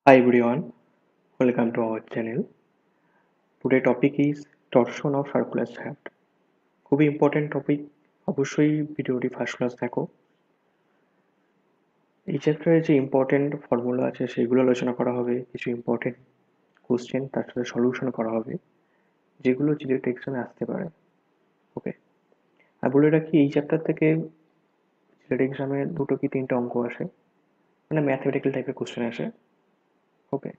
Hi everyone, welcome to our channel. Today topic is torsion of circular shaft. খুবই important topic, অবশ্যই ভিডিওটি first class দেখো। এই চ্যাপ্টারে যে ইম্পর্টেন্ট ফর্মুলা আছে সেগুলো আলোচনা করা হবে, কিছু ইম্পর্টেন্ট কোশ্চেন তার সাথে সলিউশন করা হবে, যেগুলো জিডির এক্সামে আসতে পারে। ওকে, আর বলে রাখি এই চ্যাপ্টার থেকে জিডির এক্সামে দুটো কি তিনটে অঙ্ক আসে, মানে ম্যাথমেটিক্যাল টাইপের কোশ্চেন আসে। ওকে,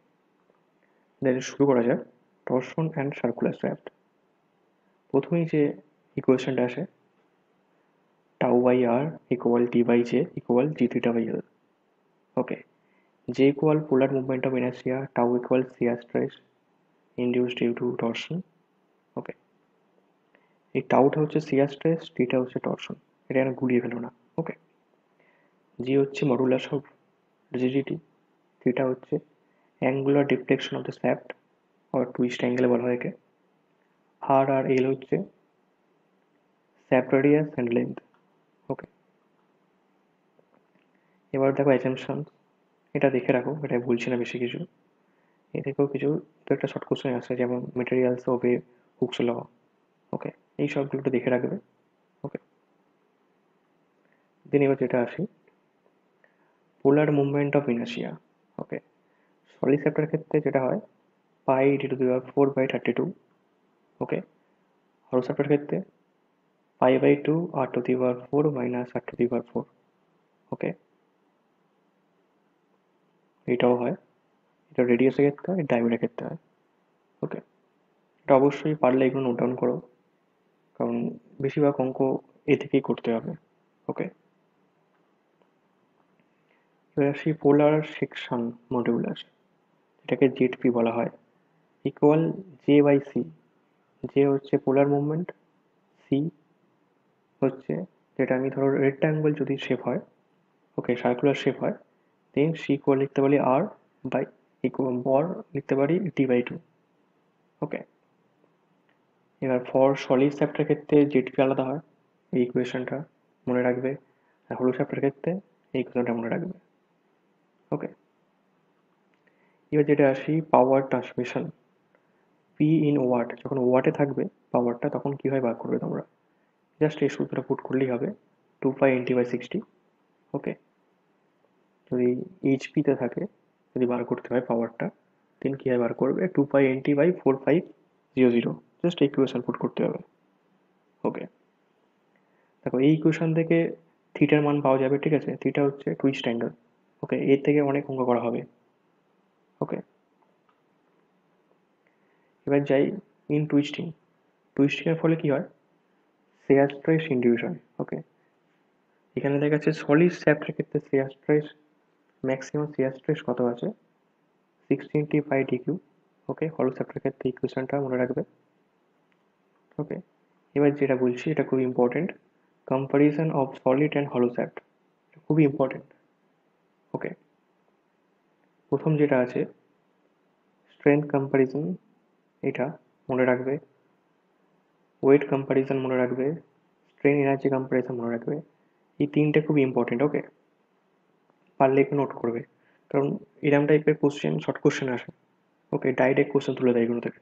দেন শুরু করা যাক। Torsion and circular shaft. প্রথমেই যে ইকুয়েশনটা আসে, tau by r equal t by j equal g theta by l. Okay. J equal polar movement of inertia, tau equal shear stress induced due to torsion. Okay. এই টাউটা হচ্ছে shear stress, টিটা হচ্ছে torsion. এটা আমি গুলিয়ে ফেলো না। ওকে, জি হচ্ছে modulus of rigidity, theta হচ্ছে angular deflection of the shaft or twist angle বলা হয় একে। আর আর এল হচ্ছে শ্যাফট রেডিয়াস অ্যান্ড লেন্থ। ওকে, এবার দেখো অ্যাসাম্পশন, এটা দেখে রাখো, এটা বলছি না বেশি কিছু। এ থেকেও কিছু দু একটা শর্ট কোশ্চেন আছে, যেমন মেটেরিয়ালস ওবে হুকস ল। ওকে, এই সবগুলো একটু দেখে রাখবে। ওকে, দেন এবার যেটা আসি, polar movement of inertia. Okay, solid chapter ক্ষেত্রে যেটা হয় পাই ডি টু দি পাওয়ার 4/32। ওকে, হলো চ্যাপ্টার ক্ষেত্রে পাই/2 R to the power 4 minus R to the power 4। Okay, এটাও হয়, এটা রেডিয়াসের ক্ষেত্রে হয়, ডায়ামিটারের ক্ষেত্রে হয়। ওকে, এটা অবশ্যই পারলে এগুলো নোট ডাউন করো, কারণ বেশিরভাগ অঙ্ক এ থেকেই করতে হবে। ওকে, এবার আসি পোলার সেকশন মডিউলাস, এটাকে জেডপি বলা হয়, equal J by C. J হচ্ছে পোলার মুভমেন্ট, সি হচ্ছে, যেটা আমি ধরো রেক্ট্যাঙ্গেল যদি শেপ হয়, ওকে সার্কুলার শেপ হয়, দেন সি ইকুয়াল লিখতে পারি আর বাই ইকুয়াল বর লিখতে পারি d/2। ওকে, এবার ফর সলিড চ্যাপ্টার ক্ষেত্রে জেডপি আলাদা হয়, এই ইকুয়েশনটা মনে রাখবে। আর হলো চ্যাপ্টার ক্ষেত্রে এই ইকুয়েশনটা মনে রাখবে। ওকে, এবার যেটা আসি power transmission, P in watt, যখন ওয়াটে থাকবে পাওয়ারটা তখন কীভাবে বার করবে তোমরা, জাস্ট এই সূত্রটা পুট করলেই হবে, 2π/60। ওকে, যদি এইচপিতে থাকে, যদি বার করতে হয় পাওয়ারটা, দেন কীভাবে বার করবে, 2π/4/500, জাস্ট ইকুয়েশন পুট করতে হবে। ওকে, দেখো এই ইকুয়েশন থেকে থিটার মান পাওয়া যাবে, ঠিক আছে, থিটা হচ্ছে টুইস্ট অ্যাঙ্গেল। ওকে, এর থেকে অনেক অঙ্ক করা হবে। ওকে, এবার যাই ইন টুইস্টিং। টুইস্টিংয়ের ফলে কি হয়, শেয়ার স্ট্রেস ইন্ডিউস হয়। ওকে, এখানে দেখা যাচ্ছে সলিড শ্যাফটের ক্ষেত্রে share stress, maximum share stress কত আছে, 16t/dq। ওকে, হলো শ্যাফটের ক্ষেত্রে ইকুয়েশনটা মনে রাখবে। ওকে, এবার যেটা বলছি এটা খুব important, comparison of solid and হলো শ্যাফট, খুবই ইম্পর্টেন্ট। ওকে, প্রথম যেটা আছে স্ট্রেংথ কম্পারিজন, এটা মনে রাখবে। ওয়েট কম্পারিজন মনে রাখবে, স্ট্রেন এনার্জি কম্পারিজন মনে রাখবে, এই তিনটে খুব ইম্পর্টেন্ট। ওকে, পারলে একটু নোট করবে, কারণ এরম টাইপের কোশ্চেন শর্ট কোশ্চেন আসে। ওকে, ডাইরেক্ট কোশ্চেন তুলে দেয় এগুলো থেকে।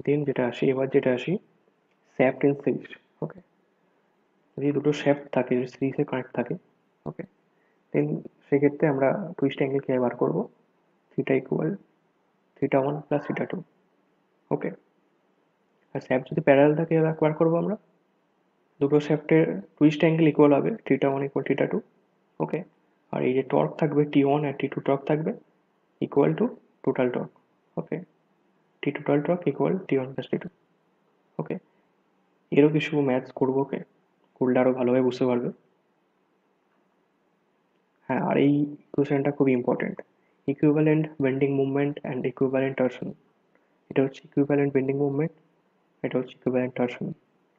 দেন যেটা আসি, এবার যেটা আসি শ্যাফট ইন সিরিজ। ওকে, যদি দুটো শ্যাফট থাকে, যদি সিরিজে কানেক্ট থাকে, ওকে, দেন সেক্ষেত্রে আমরা টুইস্ট অ্যাঙ্গেল কীভাবে বার করবো, থিটা ইকুয়াল θ1 প্লাস θ2। ওকে, আর শ্যাফট যদি প্যারালাল থাকে বার করবো আমরা, দুটো শ্যাফটের টুইস্ট অ্যাঙ্গেল ইকুয়াল হবে θ1 ইকুয়াল θ2। ওকে, আর এই যে টর্ক থাকবে T1 আর T2 টর্ক থাকবে equal to total torque. Okay, T total torque equal T1 plus T2। ওকে, এরও কিছু ম্যাথস করবো, ওকে, করলে আরও ভালোভাবে বুঝতে পারবে। হ্যাঁ, আর এই কোশ্চেনটা খুব important, equivalent bending movement and equivalent torsion. এটা হচ্ছে ইকুইভ্যালেন্ট বেন্ডিং মুভমেন্ট, এটা হচ্ছে ইকুইভ্যালেন্ট টর্শন।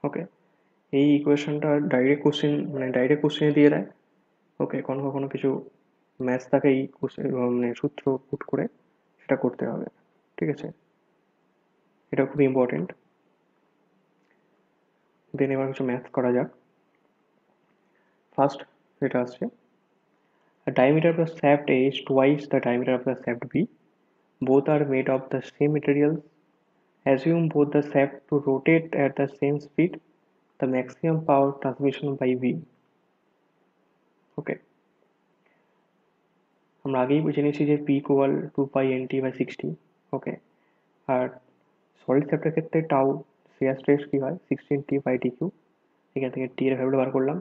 ওকে, এই ইকুয়েশনটা ডাইরেক্ট কোশ্চেন, মানে ডাইরেক্ট কোশ্চেনে দিয়ে দেয়। ওকে, কখনো কখনো কিছু ম্যাথস থাকে এই কোশ্চেন, মানে সূত্র পুট করে সেটা করতে হবে, ঠিক আছে, এটা খুব ইম্পর্টেন্ট। দেন এবার কিছু ম্যাথস করা যাক। ফার্স্ট যেটা আসছে, A diameter of the shaft A is twice the diameter of the shaft B. Both are made of the same materials. Assume both the shaft to rotate at the same speed. The maximum power transmission by V. Okay. আমরা আগেই বুঝে নিয়েছি যে P equal 2π/nt/60। ওকে, আর solid chapter ক্ষেত্রে tau shear stress কি হয় 16t/dq। এখান থেকে টি এর ভ্যালুটা বার করলাম,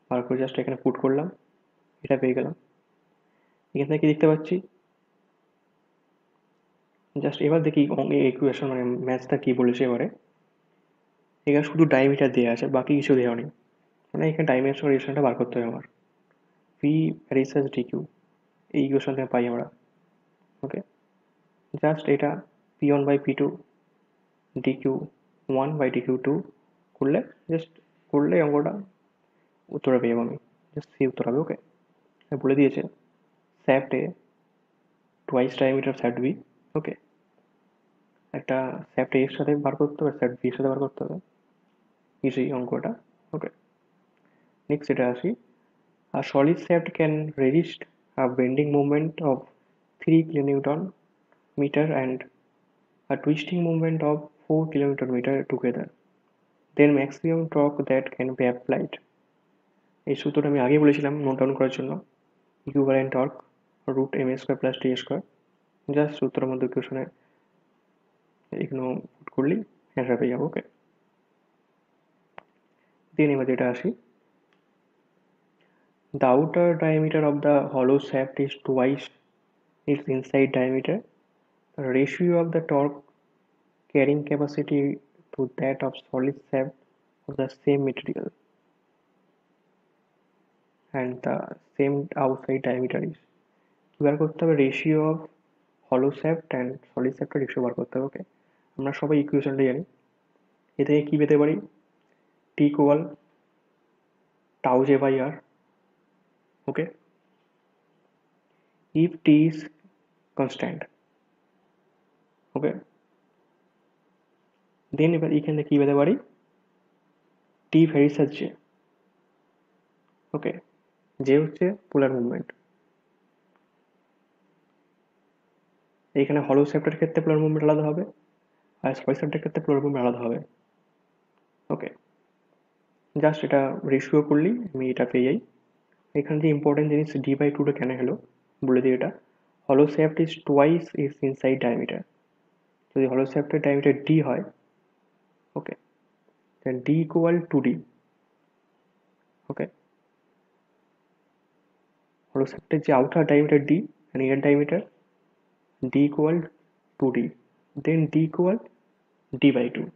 বার করে জাস্ট এখানে পুট করলাম, এটা পেয়ে গেলাম। এখান থেকে কি দেখতে পাচ্ছি, জাস্ট এবার দেখি ইকুয়েশন মানে ম্যাথটা কি বলেছে এবারে। এখানে শুধু ডায়ামিটার দেওয়া আছে, বাকি কিছু দেওয়া নেই, মানে এখানে ডাইমেনশন রিলেশনটা বার করতে হবে আমার। পি রিসার্চ ডিকিউ এই ইকুয়েশন থেকে পাই আমরা। ওকে, জাস্ট এটা p1/p2 dq1/dq2 করলে জাস্ট করলে অঙ্কটা উত্তরটা পেয়ে যাবো আমি, জাস্ট সেই উত্তর হবে। ওকে, বলে দিয়েছে স্যাপ্ট এ টোয়াইস ডায়ামিটার স্যাপ্ট বি। ওকে, একটা স্যাপ্ট এর সাথে বার করতে হবে, স্যাপ্ট বি এর সাথে বার করতে হবে, ইজি অঙ্কটা। ওকে, নেক্সট এটা আসি। A solid shaft can resist a bending moment of 3 kN meter and a twisting moment of 4 kN meter together. Then maximum torque that can be applied. এই সূত্রটা আমি আগে বলেছিলাম নোট ডাউন করার জন্য। Equivalent torque root M square plus T square. Just সূত্রের মধ্যে ইকুয়েশনে এগুলো পুট করলেই অ্যান্সার পেয়ে যাবো। ওকে, দেন এবার যেটা আসি, the outer diameter of the hollow shaft is twice its inside diameter. The ratio of the torque carrying capacity to that of solid shaft of the same material and the same outside diameter is, কি বার করতে হবে, ratio of হলো shaft and solid শ্যাফটের ratio বার করতে হবে। ওকে, আমরা সবাই ইকুয়েশনটা জানি। এ থেকে কী পেতে পারি, T equal tau J by R. Okay, if t is constant। Okay, then এবার এখানে কী পেতে পারি, টি ভ্যারিসাস জে। ওকে, যে হচ্ছে পোলার মুভমেন্ট। এইখানে হলো শ্যাফটের ক্ষেত্রে পোলার মুভমেন্ট আলাদা হবে, আর সলিড শ্যাফটের ক্ষেত্রে পোলার মুভমেন্ট আলাদা হবে। ওকে, জাস্ট এটা রেশিও করলেই আমি এটা পেয়ে যাই। এখানে যে ইম্পর্টেন্ট জিনিস d/2টা কেন হলো বলে দিই, এটা হলো shaft is twice it's inside diameter. যদি হলো শ্যাফটের ডায়ামিটার d হয়, ওকে, দেন d ইকুয়াল 2d। ওকে, হলো শ্যাফটের যে outer diameter d and inner diameter d equal 2d, then d equal d/2।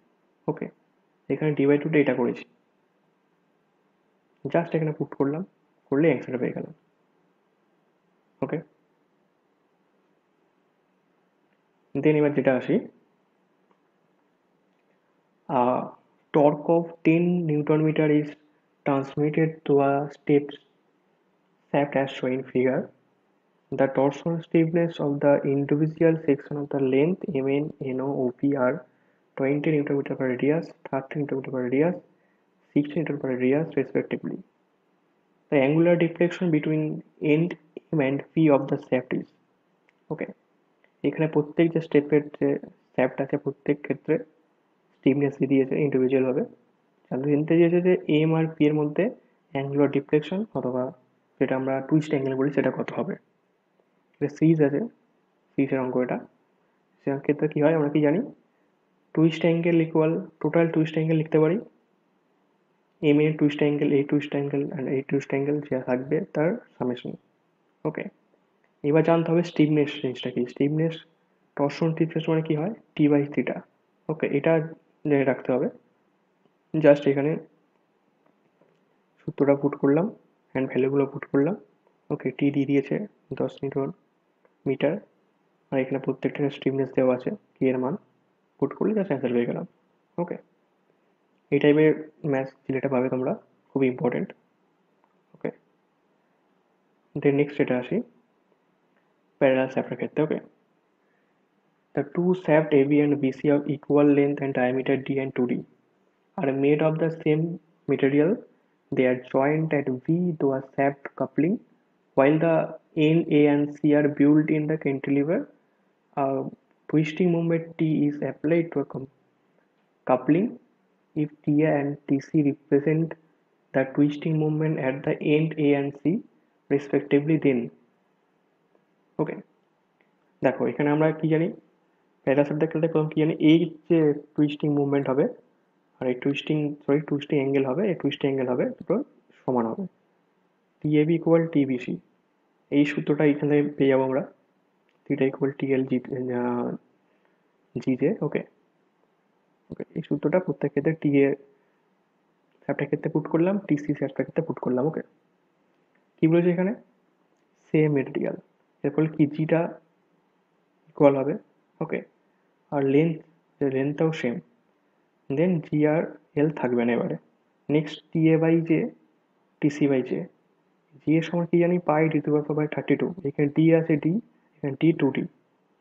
ওকে, এখানে d/2টা এটা করেছি, জাস্ট এখানে পুট করলাম, করলে অ্যান্সারটা পেয়ে গেলাম। ওকে, দেন এবার যেটা আসি, torque of 10 Newton meter is transmitted to a stepped shaft as shown in figure. The torsional stiffness of the individual section of the length MN, NO, OP are 20 Newton meter per radius, 30 Newton meter per radius, 60 Newton per radius respectively. The angular deflection between end M and P of the shaft is, ওকে, এখানে প্রত্যেক যে স্টেপের যে shaft আছে প্রত্যেক ক্ষেত্রে stiffness দিয়েছে individual ভাবে, জানতে দিয়েছে যে এম আর পি এর মধ্যে অ্যাঙ্গুলার ডিফ্লেকশন অথবা যেটা আমরা টুইস্ট অ্যাঙ্গেল বলি সেটা কত হবে। এটা সিজ আছে, সিজের অঙ্ক এটা। সেটার ক্ষেত্রে কী হয় আমরা কি জানি, twist angle equal total twist angle লিখতে পারি, এম এর টুইস্ট অ্যাঙ্গেল, এই টুইস্ট অ্যাঙ্গেল অ্যান্ড এই টুইস্ট অ্যাঙ্গেল যা থাকবে তার সামেশন। ওকে, এবার জানতে হবে স্টিফনেস জিনিসটা কি। স্টিফনেস টর্শন স্টিফনেস মানে কি হয়, t/θ। ওকে, এটা জেনে রাখতে হবে। জাস্ট এখানে সূত্রটা পুট করলাম অ্যান্ড ভ্যালুগুলো পুট করলাম। ওকে, টি দিয়ে দিয়েছে 10 নিউটন মিটার, আর এখানে প্রত্যেকটা স্টিফনেস দেওয়া আছে কি এর মান, পুট করলে জাস্ট অ্যান্সার পেয়ে গেলাম। ওকে, এই টাইপের ম্যাথস যেটা পাবে তোমরা, খুবই ইম্পর্টেন্ট। ওকে, দেন নেক্সট এটা আসি প্যারালাল শ্যাফটের ক্ষেত্রে। ওকে, the two shaft AB and BC of equal length and diameter D and 2D are made of the same material. They are joined at V through a shaft coupling While the end A and C are built in the cantilever, a twisting moment T is applied to a coupling. If TA and TC represent the twisting moment at the end A and C respectively, then ওকে দেখো এখানে আমরা কি জানি Parasite দেখলে প্রথম কি জানি এই যে টুইস্টিং মুভমেন্ট হবে আর এই টুইস্টিং অ্যাঙ্গেল হবে, এই টুইস্টিং অ্যাঙ্গেল হবে দুটো সমান হবে, টিএবি ইকুয়াল টিবিসি। এই সূত্রটা এখানে পেয়ে যাবো আমরা, থিটা ইকুয়াল টিএল জিজে। ওকে ওকে এই সূত্রটা প্রত্যেক ক্ষেত্রে টিএ স্যাপটার ক্ষেত্রে পুট করলাম, টিসি স্যাপটার ক্ষেত্রে পুট করলাম। ওকে কি বলেছে এখানে, সেম মেটেরিয়াল, এর ফলে কি জিটা ইকুয়াল হবে। ওকে আর লেন্থটাও সেম, দেন জি আর এল থাকবে না এবারে। Next TA by J, TC by J. G এর সময় কি জানি পাই ডি টু বাই 32, এখানে ডি আছে ডি, এখানে ডি 2D,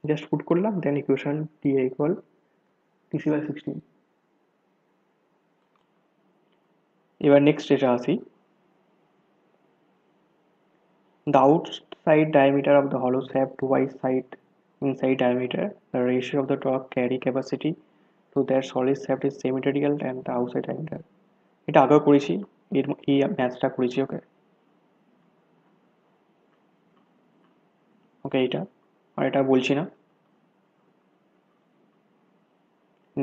জাস্ট পুট করলাম, then equation TA equal TC by 16। এবার নেক্সট যেটা আসি, the outside diameter of the hollow shaft y side inside diameter, the ratio of the torque carry capacity to that solid shaft is same material and the outside diameter। এটা আগেও করেছি, এই ম্যাথটা করেছি। ওকে ওকে এইটা আর এটা বলছি না,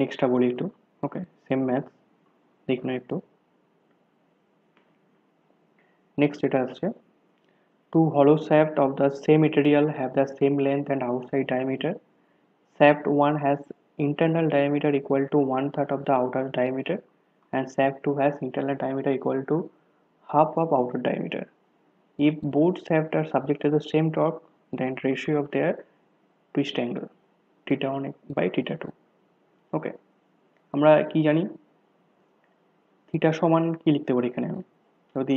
নেক্সটটা বলি একটু। ওকে সেম ম্যাথ দেখ না একটু। নেক্সট এটা আসছে, two hollow shafts of the same material have the same length and outside diameter. Shaft 1 has internal diameter equal to 1/3 of the outer diameter and shaft 2 has internal diameter equal to half of outer diameter. If both shafts are subject to the same torque, then ratio of their twist angle theta 1 by theta 2। ওকে আমরা কি জানি, theta সমান কি লিখতে পারি এখানে আমি, যদি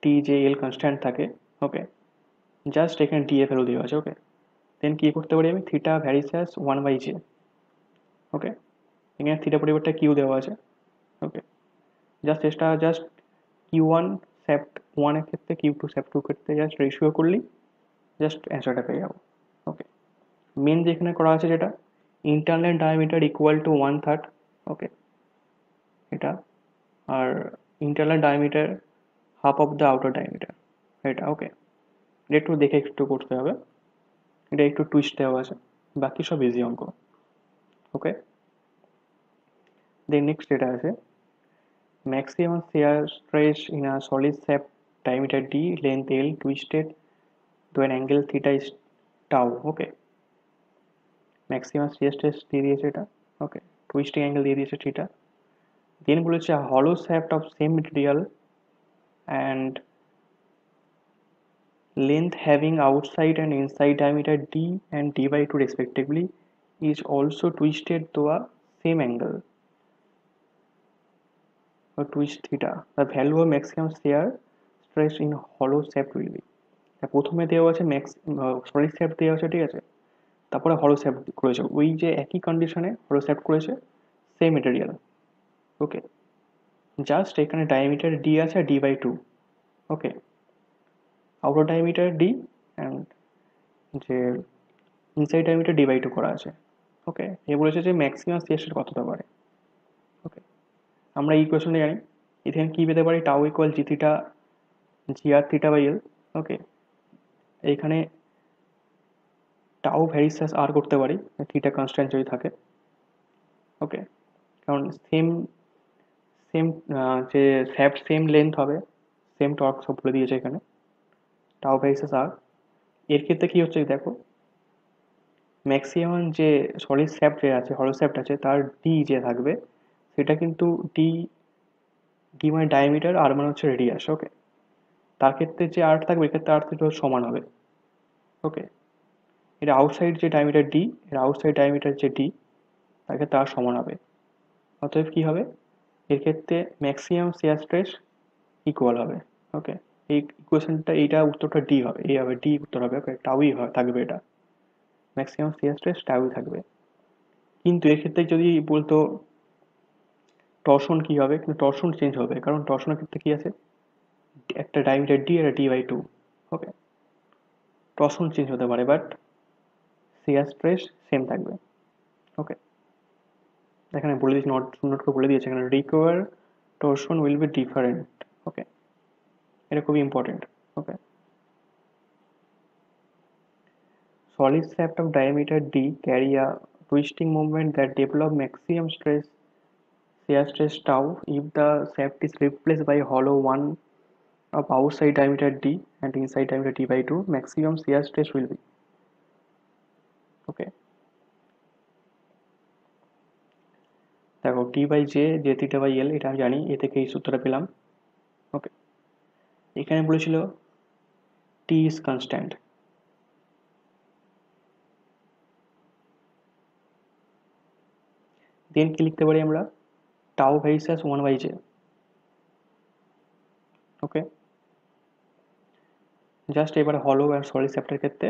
টি জে এল কনস্ট্যান্ট থাকে। ওকে জাস্ট এখানে টি এ ভ্যালু দেওয়া আছে। ওকে দেন কি করতে পারি আমি, থিটা ভ্যারিস অ্যাজ 1/j। ওকে এখানে থিটা পরিবর্তে কিউ দেওয়া আছে। Okay just Q one shaft ওয়ানের ক্ষেত্রে কিউ টু স্যাপ্ট টু ক্ষেত্রে জাস্ট রেশিও করলেই জাস্ট অ্যান্সারটা পেয়ে যাবো। ওকে মেন যেখানে করা আছে যেটা internal diameter equal to 1/3। Okay এটা আর internal diameter half of the outer diameter এটা। ওকে এটা একটু দেখে একটু করতে হবে, এটা একটু টুইস্ট দেওয়া আছে, বাকি সব ইজি অঙ্ক। ওকে দেন নেক্সট এটা আছে, maximum shear stress in a solid shaft diameter d, length l, twisted to an angle theta is tau। Okay maximum shear stress দিয়ে দিয়েছে এটা। ওকে টুইস্টিং অ্যাঙ্গেল দিয়ে দিয়েছে থিটা। দেন বলেছে hollow shaft of same material and length having outside and inside diameter d and d by 2 respectively is also twisted to a same angle or twist theta, the value of maximum shear stress in hollow shaft will be। প্রথমে দেওয়া আছে solid shaft দেওয়া আছে, ঠিক আছে, তারপরে হলো shaft করেছে, ওই যে একই কন্ডিশনে হলো শ্যাফট করেছে, সেম মেটেরিয়াল। ওকে জাস্ট এখানে ডায়ামিটার ডি আছে D by 2। Okay outer diameter D and যে ইনসাইড ডায়ামিটার ডি বাই 2 করা আছে। ওকে এ বলেছে যে ম্যাক্সিমাম সিএসটা কত হতে পারে। ওকে আমরা এই কোয়েশনে জানি এখানে কী পেতে পারি, tau equal G theta G R theta by L. Okay এইখানে টাউ ভ্যারিসাস আর করতে পারি থিটা কনস্ট্যান্ট যদি থাকে। ওকে কারণ সেম সেম যে শ্যাফট সেম লেন্থ হবে, সেম টর্ক সব বলে দিয়েছে এখানে, টাউ ভ্যারিসাস আর। এর ক্ষেত্রে কী হচ্ছে দেখো, ম্যাক্সিমাম যে সলিড শ্যাফট যে আছে, হলো শ্যাফট আছে, তার ডি যে থাকবে সেটা কিন্তু ডি ডি মানে ডায়ামিটার, আর মানে হচ্ছে রেডিয়াস। ওকে তার ক্ষেত্রে যে আর্ট থাকবে এক্ষেত্রে আর্ট থেকে সমান হবে। ওকে এটা আউটসাইড যে ডায়ামিটার ডি, এর আউটসাইড ডায়ামিটার যে ডি তাকে তার সমান হবে। অতএব কী হবে, এর ক্ষেত্রে ম্যাক্সিমাম শিয়ার স্ট্রেস ইকুয়াল হবে। ওকে এই ইকুয়েশনটা, এইটা উত্তরটা ডি হবে, এই হবে ডি উত্তর হবে। ওকে টাউই থাকবে, এটা ম্যাক্সিমাম শিয়ার স্ট্রেস টাউই থাকবে। কিন্তু এক্ষেত্রে যদি বলতো টর্শন কী হবে, কিন্তু টর্শন চেঞ্জ হবে, কারণ টর্শনের ক্ষেত্রে কী আছে, একটা ডায়ামিটার ডি আর D by 2। Okay torsion change হতে পারে, বাট শিয়ার স্ট্রেস সেম থাকবে। ওকে, এখানে বলে দিয়েছি, নোট করে বলে দিয়েছে এখানে, require torsion will be different. ওকে, এটা খুবই important. Okay, solid shaft of diameter d carry a twisting moment that develop maximum stress, shear stress tau. If the shaft is replaced by hollow one of outside diameter d and inside diameter d by 2, maximum shear stress will be. Okay, দেখো T by J, J theta by L, এটা আমি জানি, এ থেকে এই সূত্রটা পেলাম। ওকে, এখানে বলেছিল টি ইজ কনস্ট্যান্ট, দেন কি লিখতে পারি আমরা, টাউ ভার্সাস 1/j। ওকে, জাস্ট এবার হলো আর সলিড শেফটের ক্ষেত্রে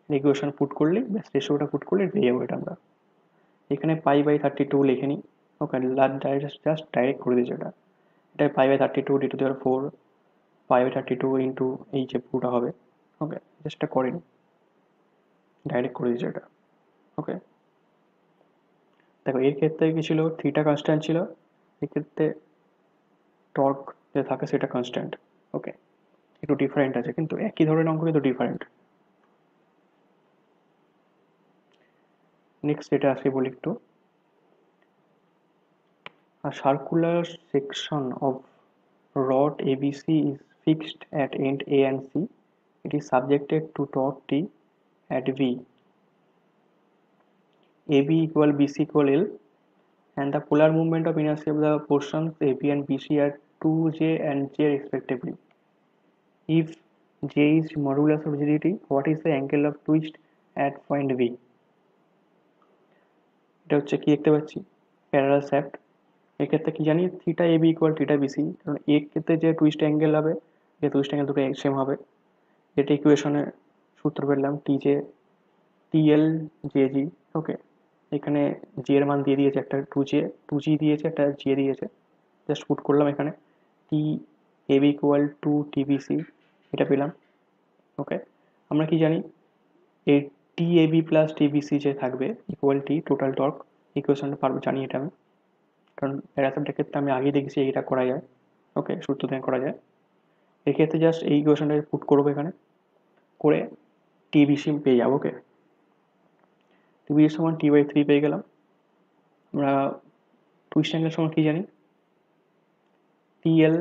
ইকুয়েশন পুট করলে, ব্যাস রেশিওটা পুট করলে পেয়ে যাবো এটা আমরা। এখানে π/32 লিখে নিই। ওকে, জাস্ট ডাইরেক্ট করে দিয়েছে এটা, এটা π/32 d⁴ π/32 ইন্টু এই যে পুরোটা হবে। ওকে, জাস্টটা করে নিই, ডাইরেক্ট করে দিয়েছে এটা। ওকে, দেখো এর ক্ষেত্রে কি ছিল, থিটা কনস্ট্যান্ট ছিল, এক্ষেত্রে টর্ক যে থাকে সেটা কনস্ট্যান্ট। ওকে, একটু ডিফারেন্ট আছে, কিন্তু একই ধরনের অঙ্ক কিন্তু ডিফারেন্ট। নেক্সট এটা আসি বলি একটু, a circular section of rod ABC is fixed at end A and C. It is subjected to torque T at V. AB equal BC equal L, and the polar movement of inertia of the portions AB and BC are 2J and J respectively. If J is modulus of rigidity, what is the angle of twist at point V? এটা হচ্ছে কি দেখতে পাচ্ছি, parallel shaft. এক্ষেত্রে কি জানি, theta AB equal theta BC, কারণ এর ক্ষেত্রে যে টুইস্ট অ্যাঙ্গেল হবে, যে টুইস্ট অ্যাঙ্গেল দুটো সেম হবে। এটা ইকুয়েশনে সূত্র পেলাম, টিএল জেজি। ওকে, এখানে জি এর মান দিয়ে দিয়েছে, একটা টু জি দিয়েছে, একটা জে দিয়েছে, জাস্ট পুট করলাম এখানে, টি এবি ইকুয়াল টু টিবিসি, এটা পেলাম। ওকে, আমরা কি জানি, এই টি এবি প্লাস টিবিসি যে থাকবে ইকুয়াল টি টোটাল টর্ক, ইকুয়েশনটা পারবো, জানি এটা আমি, কারণ প্যারাসামটার ক্ষেত্রে আমি আগেই দেখেছি এইটা করা যায়। ওকে, সূত্র দিয়ে করা যায়। এক্ষেত্রে জাস্ট এই ইকুয়েশনটা পুট করবো এখানে, করে টিবিসি পেয়ে যাবো। ওকে, টিবিসি সমান T/3 পেয়ে গেলাম। আমরা টুইস্ট অ্যাঙ্গেল সমান কি জানি, টিএল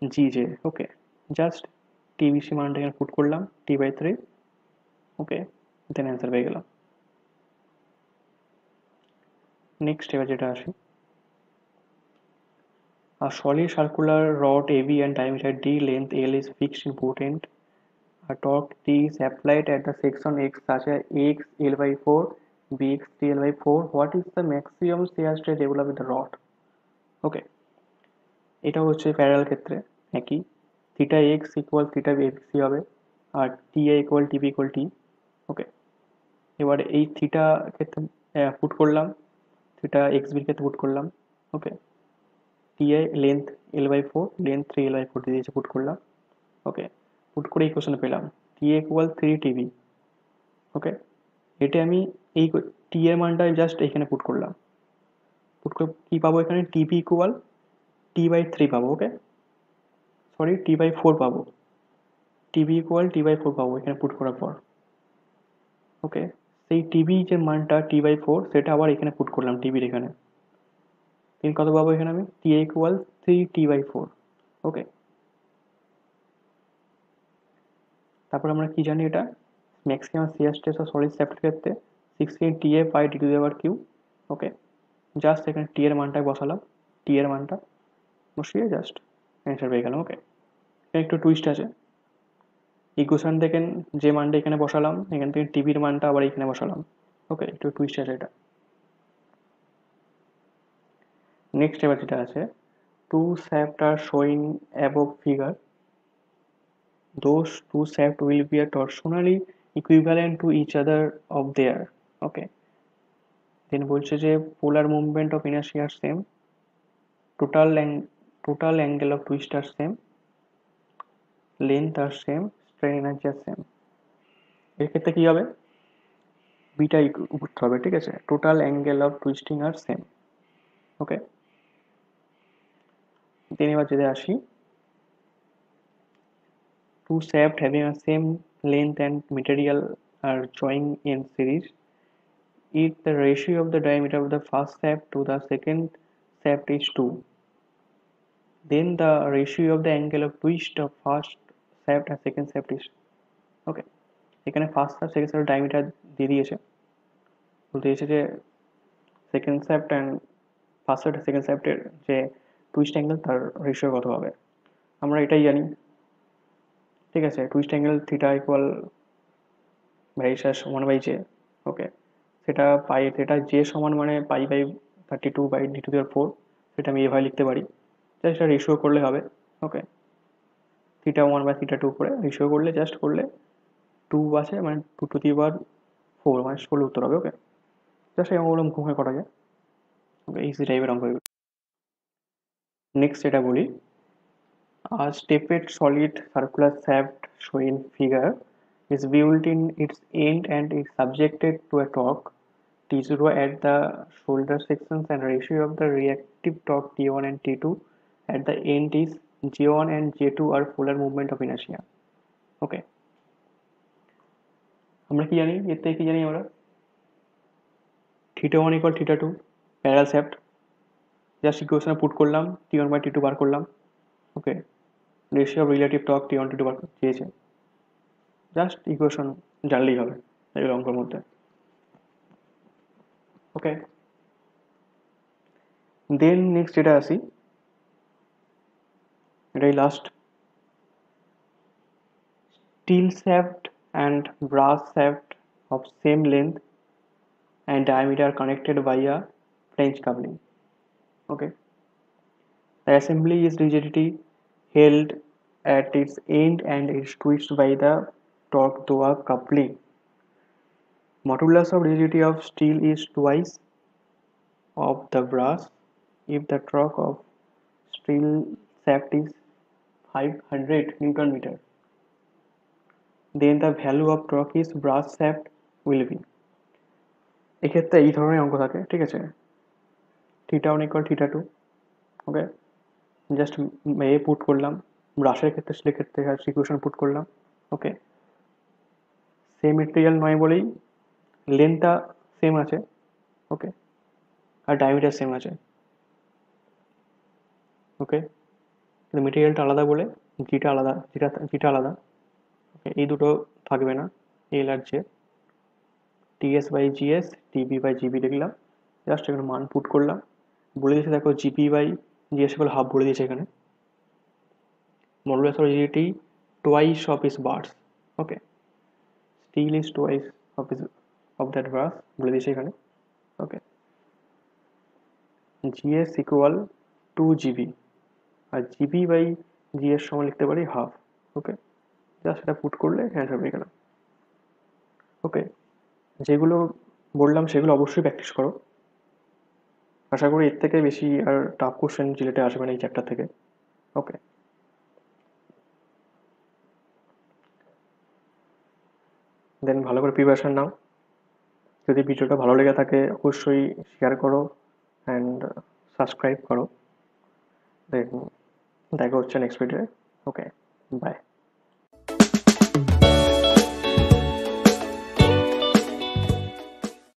জিজে। ওকে, জাস্ট টিবিসি মানটা এখানে পুট করলাম, T/3। ওকে, দেন অ্যান্সার পেয়ে গেলাম। নেক্সট এবার যেটা আসি, a solid circular rod AB and diameter D, length L is fixed in both ends. A torque T is applied at the section X such as X L/4, BX T/4. What is the maximum shear stress developed in the rod? ওকে, এটা হচ্ছে parallel ক্ষেত্রে একই, theta X equal theta BC হবে, আর TA equal TB equal T. Okay, এবার এই theta ক্ষেত্রে put করলাম, থিটা এক্স বির ক্ষেত্রে পুট করলাম। ওকে, TA length L/4, length 3 L/4 দিয়ে দিয়েছে, পুট করলাম। ওকে, পুট করে ইকুয়েশন পেলাম, টিএ ইকুয়াল 3 টিবি। ওকে, এটা আমি এই টি এর মানটা জাস্ট এখানে পুট করলাম, পুট করে কী পাবো, এখানে টিবি ইকুয়াল T/3 পাবো। ওকে, সরি T/4 পাবো, টিবি ইকুয়াল T/4 পাবো এখানে পুট করার পর। ওকে, সেই টিবি যে মানটা T/4, সেটা আবার এখানে পুট করলাম টিবির এখানে, কিন্তু কত পাবো এখানে আমি, টি ইকুয়াল 3T/4। ওকে, তারপর আমরা কি জানি, এটা maximum shear stress of solid শ্যাফটের ক্ষেত্রে 16 TA/d⁵. ওকে, জাস্ট এখানে টি এর মানটা বসালাম, টি এর মানটা বসিয়ে জাস্ট অ্যান্সার পেয়ে গেলাম। ওকে, এখানে একটু টুইস্ট আছে, ইকুয়েশন থেকে যে মানটা এখানে বসালাম, এখান থেকে টিভির মানটা আবার এখানে বসালাম। ওকে, একটু টুইস্ট আছে এটা। নেক্সট এবার যেটা আছে, two shaft are showing above figure, those two shafts will be torsionally equivalent to each other of there. Okay, then বলছে যে polar movement of inertia are same, total angle of twist are same, length are same, strain energy আর same. এর ক্ষেত্রে কী হবে, বিটা করতে হবে, ঠিক আছে। টোটাল অ্যাঙ্গেল অফ টুইস্টিং আর সেম। ওকে, দেন এবার যদি আসি, two shaft having a same length and material are joined in series, if the ratio of the diameter of the first shaft to the second shaft is 2, then the ratio of the angle of twist of first shaft and second shaft is, okay, এখানে first আর second শাফ্টের diameter দিয়ে দিয়েছে, বলতে দিয়েছে যে second shaft and first shaft second শাফটের যে টুইস্ট অ্যাঙ্গেল তার রেশিও কত হবে। আমরা এটাই জানি, ঠিক আছে। Twist angle theta equal variation সমান বাই জে। ওকে, সেটা পাই, সেটা জে সমান মানে পাই বাই 32/10⁴, সেটা আমি এভাবে লিখতে পারি, জাস্ট এটা রেশিও করলে হবে। ওকে, θ1/θ2 করে রেশিও করলে, জাস্ট করলে 2 আছে মানে 2⁴ মানে করলে উত্তর হবে। ওকে, জাস্ট এই অঙ্কগুলো মুখ মুখে করা যায়। ওকে, ইজি টাইপের অঙ্ক এগুলো। নেক্সট এটা বলি, a stepped solid circular shaft shown in figure is built in its end and is subjected to a torque T0 at the shoulder sections, and ratio of the reactive torque T1 and T2 at the end is J1 and J2 are polar movement of inertia. Okay, আমরা কি জানি, এর থেকে কি জানি আমরা, θ1 = θ2 parallel shaft, just ইকুয়েশনে put করলাম, T1/T2 বার করলাম। ওকে, ratio of relative torque T1 T2 বার চেয়েছে, জাস্ট ইকুয়েশন জানলেই হবে এগুলো অঙ্কের মধ্যে। ওকে, দেন নেক্সট এটা আসি, এটাই last. Steel shaft and brass shaft of same length and diameter are connected by a French coupling. Okay, the assembly is rigidity held at its end and is twisted by the torque through a coupling. Modulus of rigidity of steel is twice of the brass if the torque of steel shaft is 500 Newton meter. Then the value of torque is brass shaft will be, এক্ষেত্রে এই ধরনের অঙ্ক থাকে, ঠিক আছে। θ1 = θ2। ওকে, just put করলাম, ব্রাশের ক্ষেত্রে সেক্ষেত্রে ইকুয়েশন পুট করলাম। ওকে, সেম মেটেরিয়াল নয় বলেই লেন্থটা সেম আছে। ওকে, আর ডায়ামিটার সেম আছে। ওকে, কিন্তু মেটেরিয়ালটা আলাদা বলে জিটা আলাদা, জিটা আলাদা। ওকে, এই দুটো থাকবে না, এল আর জে। TS/GS, TB/GB লিখলাম, জাস্ট এখানে মান পুট করলাম, বলে দিয়েছে দেখো GP/GS বলে হাফ বলে দিয়েছে এখানে। Modulus of rigidity twice of its bars. Okay, steel is twice of that brass বলে দিয়েছে এখানে। ওকে, GS equal 2GB আর GB/GS সমান লিখতে পারি হাফ। ওকে, জাস্ট এটা পুট করলে অ্যান্সার পেয়ে গেলাম। ওকে, যেগুলো বললাম সেগুলো অবশ্যই প্র্যাকটিস করো, আশা করি এর থেকে বেশি আর টাফ কোশ্চেন রিলেটে আসবে না এই চ্যাপ্টার থেকে। ওকে, দেন ভালো করে প্রিপারেশন নাও। যদি ভিডিওটা ভালো লেগে থাকে অবশ্যই শেয়ার করো অ্যান্ড সাবস্ক্রাইব করো। দেন দেখা হচ্ছে নেক্সট ভিডিওয়ে। Okay, by.